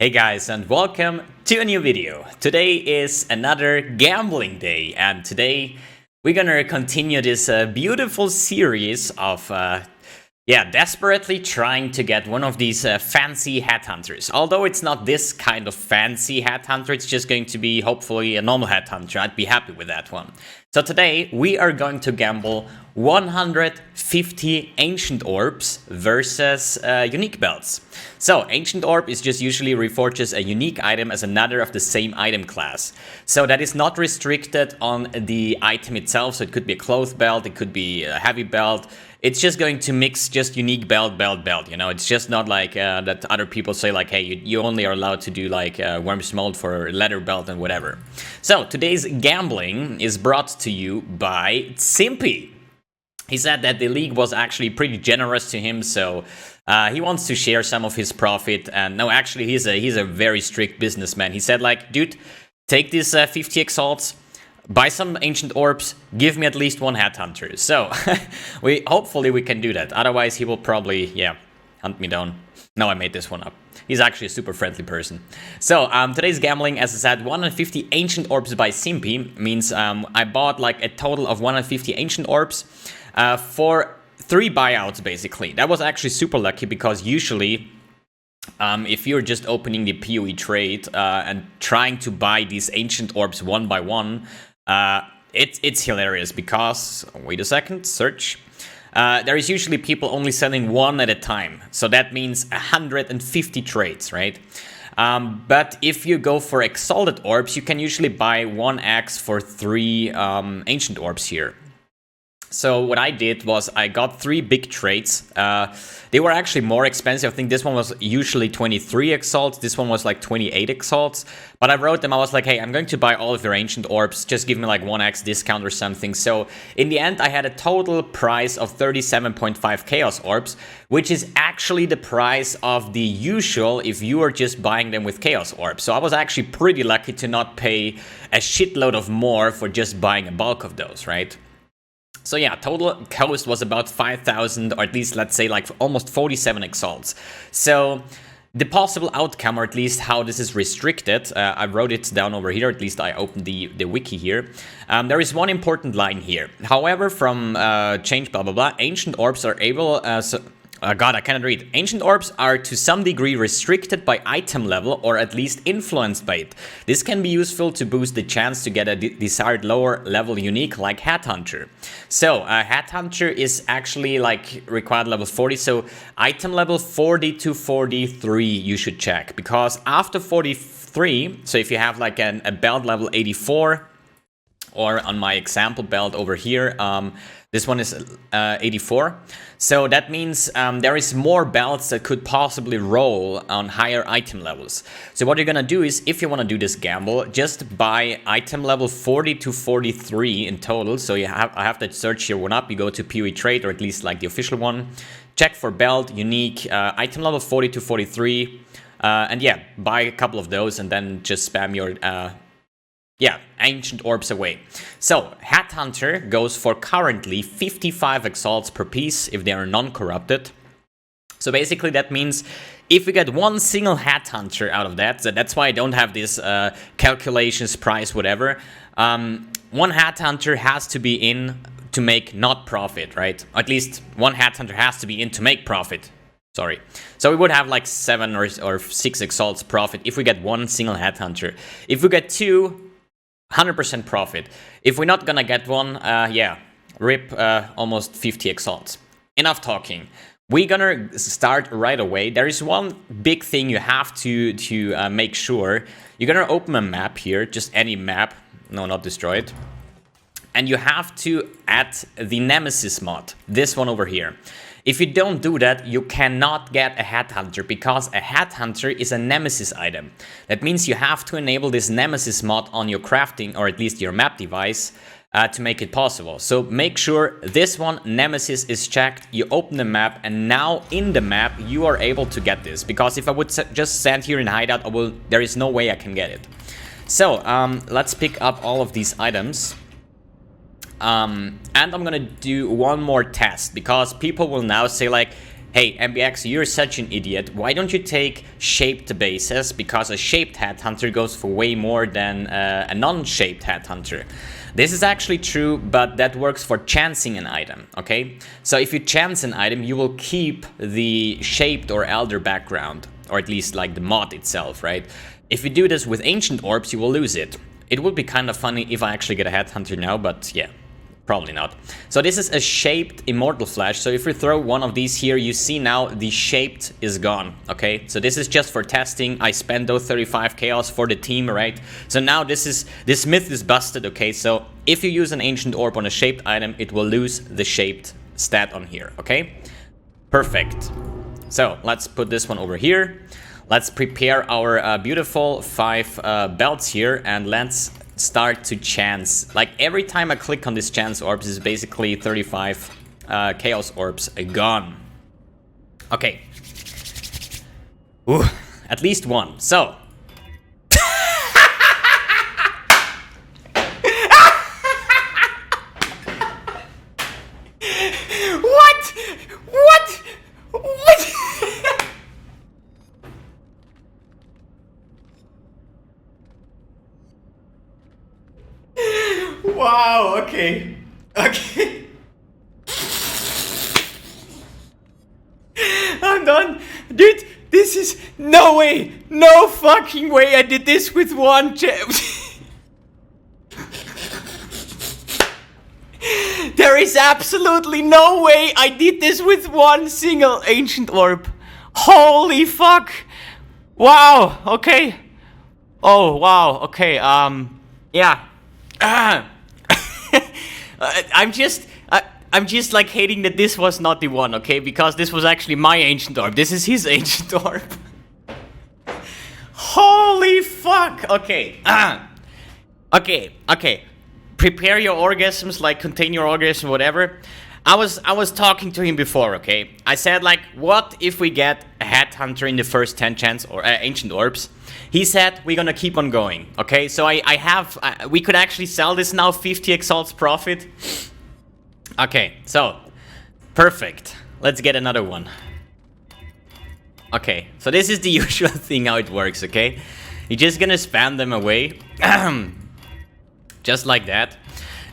Hey guys, and welcome to a new video. Today is another gambling day, and today we're gonna continue this beautiful series of desperately trying to get one of these fancy headhunters. Although it's not this kind of fancy headhunter, it's just going to be hopefully a normal headhunter. I'd be happy with that one. So today we are going to gamble 150 Ancient Orbs versus unique belts. So Ancient Orb is just usually reforges a unique item as another of the same item class. So that is not restricted on the item itself. So it could be a cloth belt, it could be a heavy belt. It's just going to mix just unique belt. You know, it's just not like that other people say like, hey, you only are allowed to do like worm's mold for a leather belt and whatever. So today's gambling is brought to you by Zimpiii. He said that the league was actually pretty generous to him, so he wants to share some of his profit. And no, actually, he's a very strict businessman. He said like, dude, take these 50 exalts, buy some Ancient Orbs, give me at least one headhunter. So hopefully we can do that. Otherwise, he will probably hunt me down. No, I made this one up. He's actually a super friendly person. So today's gambling, as I said, 150 Ancient Orbs by Zimpiii means I bought like a total of 150 Ancient Orbs for 3 buyouts basically. That was actually super lucky because usually if you're just opening the PoE trade and trying to buy these Ancient Orbs one by one, it's hilarious because, wait a second, search. There is usually people only selling one at a time. So that means 150 trades, right? But if you go for Exalted Orbs, you can usually buy 1x for 3 Ancient Orbs here. So what I did was I got 3 big trades. They were actually more expensive. I think this one was usually 23 exalts. This one was like 28 exalts. But I wrote them. I was like, hey, I'm going to buy all of your Ancient Orbs. Just give me like 1x discount or something. So in the end, I had a total price of 37.5 Chaos Orbs, which is actually the price of the usual if you are just buying them with Chaos Orbs. So I was actually pretty lucky to not pay a shitload of more for just buying a bulk of those, right? So yeah, total cost was about 5,000, or at least let's say like almost 47 exalts. So the possible outcome, or at least how this is restricted, I wrote it down over here, at least I opened the wiki here. There is one important line here. However, from change blah blah blah, Ancient Orbs are able... God, I cannot read. Ancient Orbs are to some degree restricted by item level or at least influenced by it. This can be useful to boost the chance to get a desired lower level unique like Headhunter. So Headhunter is actually like required level 40. So item level 40 to 43 you should check, because after 43, so if you have like a belt level 84, or on my example belt over here, this one is 84. So that means there is more belts that could possibly roll on higher item levels. So what you're gonna do is, if you wanna do this gamble, just buy item level 40 to 43 in total. So I have that search here one up. You go to PoE trade, or at least like the official one. Check for belt, unique, item level 40 to 43. And yeah, buy a couple of those and then just spam your... Ancient Orbs away. So Headhunter goes for currently 55 exalts per piece if they are non-corrupted. So basically that means if we get one single Headhunter out of that, so that's why I don't have this calculations, price, whatever. One Headhunter has to be in to make not profit, right? At least one Headhunter has to be in to make profit. Sorry. So we would have like 7 or 6 exalts profit if we get one single Headhunter. If we get 2, 100% profit. If we're not gonna get one, rip almost 50 exalts. Enough talking. We're gonna start right away. There is one big thing you have to make sure. You're gonna open a map here, just any map. No, not destroyed. And you have to add the Nemesis mod, this one over here. If you don't do that, you cannot get a Headhunter, because a Headhunter is a Nemesis item. That means you have to enable this Nemesis mod on your crafting, or at least your map device, to make it possible. So make sure this one, Nemesis, is checked. You open the map, and now in the map you are able to get this. Because if I would just stand here in hideout, there is no way I can get it. So let's pick up all of these items. And I'm gonna do one more test, because people will now say like, hey, mbX, you're such an idiot. Why don't you take shaped bases? Because a shaped headhunter goes for way more than a non-shaped headhunter. This is actually true, but that works for chancing an item, okay? So if you chance an item, you will keep the shaped or elder background, or at least like the mod itself, right? If you do this with ancient orbs, you will lose it. It would be kind of funny if I actually get a headhunter now, but yeah. Probably not. So this is a shaped immortal flash. So if we throw one of these here, you see now the shaped is gone. Okay, so this is just for testing. I spent those 35 chaos for the team, right? So now this myth is busted. Okay, so if you use an ancient orb on a shaped item, it will lose the shaped stat on here. Okay, perfect. So let's put this one over here. Let's prepare our beautiful 5 belts here, and let's start to chance. Like every time I click on this chance orbs is basically 35 chaos orbs gone. Okay. Ooh, at least one. So. What? What? What? Wow, okay. Okay. I'm done. Dude, this is no way. No fucking way I did this with one There is absolutely no way I did this with one single ancient orb. Holy fuck. Wow, okay. Oh, wow, okay, yeah. I'm just like hating that this was not the one, okay? Because this was actually my ancient orb. This is his ancient orb. Holy fuck. Okay. Okay. Prepare your orgasms, like contain your orgasm, whatever. I was talking to him before, okay? I said like, what if we get a headhunter in the first 10 chance or ancient orbs? He said we're gonna keep on going, okay? So we could actually sell this now, 50 exalts profit. Okay, so perfect. Let's get another one. Okay, so this is the usual thing how it works, okay? You're just gonna spam them away, just like that.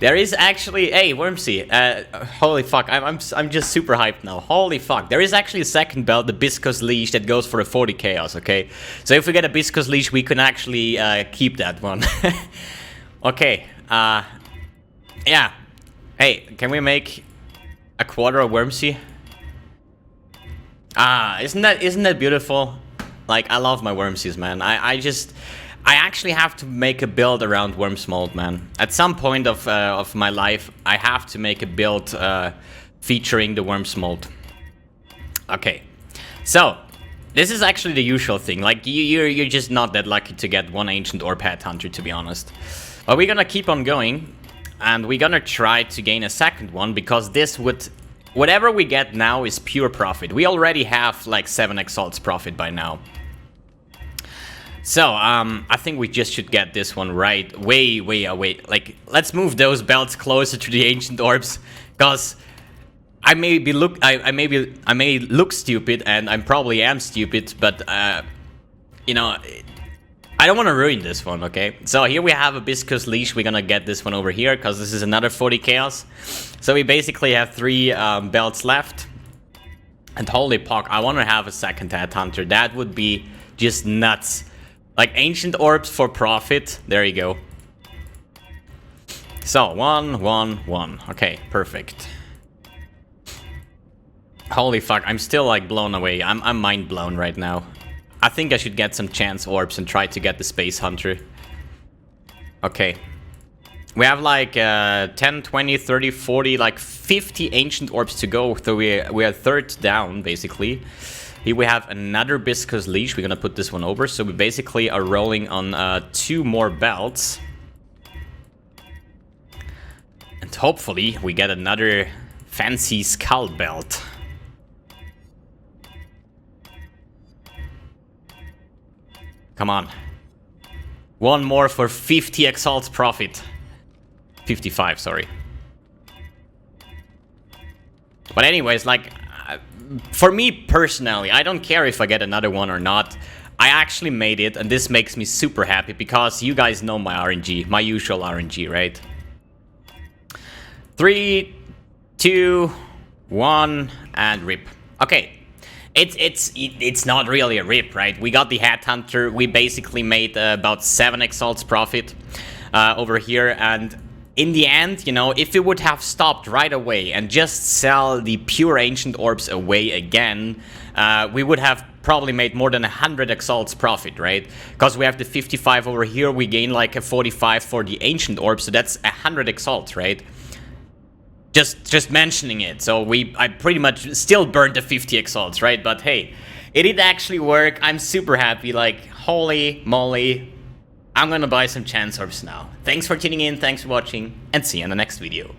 There is actually, hey, Wormsy, holy fuck, I'm just super hyped now. Holy fuck, there is actually a second belt, the Biscos Leash, that goes for a 40 chaos, okay? So if we get a Biscos Leash, we can actually keep that one. Okay, yeah. Hey, can we make a quarter of Wormsy? Isn't that beautiful? Like, I love my Wormsies, man. I actually have to make a build around Wormsmold, man. At some point of my life, I have to make a build featuring the Wormsmold. Okay, so this is actually the usual thing. Like you're just not that lucky to get one ancient orb headhunter, to be honest. But we're gonna keep on going, and we're gonna try to gain a second one, because this would, whatever we get now is pure profit. We already have like 7 exalts profit by now. So, I think we just should get this one right way away. Like, let's move those belts closer to the ancient orbs, because I may look stupid, and I probably am stupid, but you know, I don't want to ruin this one, okay? So here we have a Biscos Leash. We're gonna get this one over here, because this is another 40 chaos. So we basically have 3 belts left. And holy fuck, I want to have a second headhunter. That would be just nuts. Like ancient orbs for profit. There you go. So 1, 1, 1. Okay, perfect. Holy fuck, I'm still like blown away. I'm mind blown right now. I think I should get some chance orbs and try to get the Space Hunter. Okay. We have like 10, 20, 30, 40, like 50 ancient orbs to go. So we are third down, basically. Here we have another Biscos Leash. We're gonna put this one over. So we basically are rolling on 2 more belts. And hopefully we get another fancy skull belt. Come on. One more for 50 exalts profit. 55, sorry. But anyways, like, for me personally, I don't care if I get another one or not. I actually made it, and this makes me super happy because you guys know my RNG, my usual RNG, right? 3, 2, 1, and rip. Okay. It's not really a rip, right? We got the Headhunter. We basically made about 7 exalts profit over here, and in the end, you know, if we would have stopped right away and just sell the pure Ancient Orbs away again, we would have probably made more than 100 exalts profit, right? Because we have the 55 over here, we gain like a 45 for the Ancient Orbs, so that's 100 exalts, right? Just mentioning it. So I pretty much still burned the 50 exalts, right? But hey, it did actually work. I'm super happy. Like, holy moly. I'm gonna buy some chance orbs now. Thanks for tuning in, thanks for watching, and see you in the next video.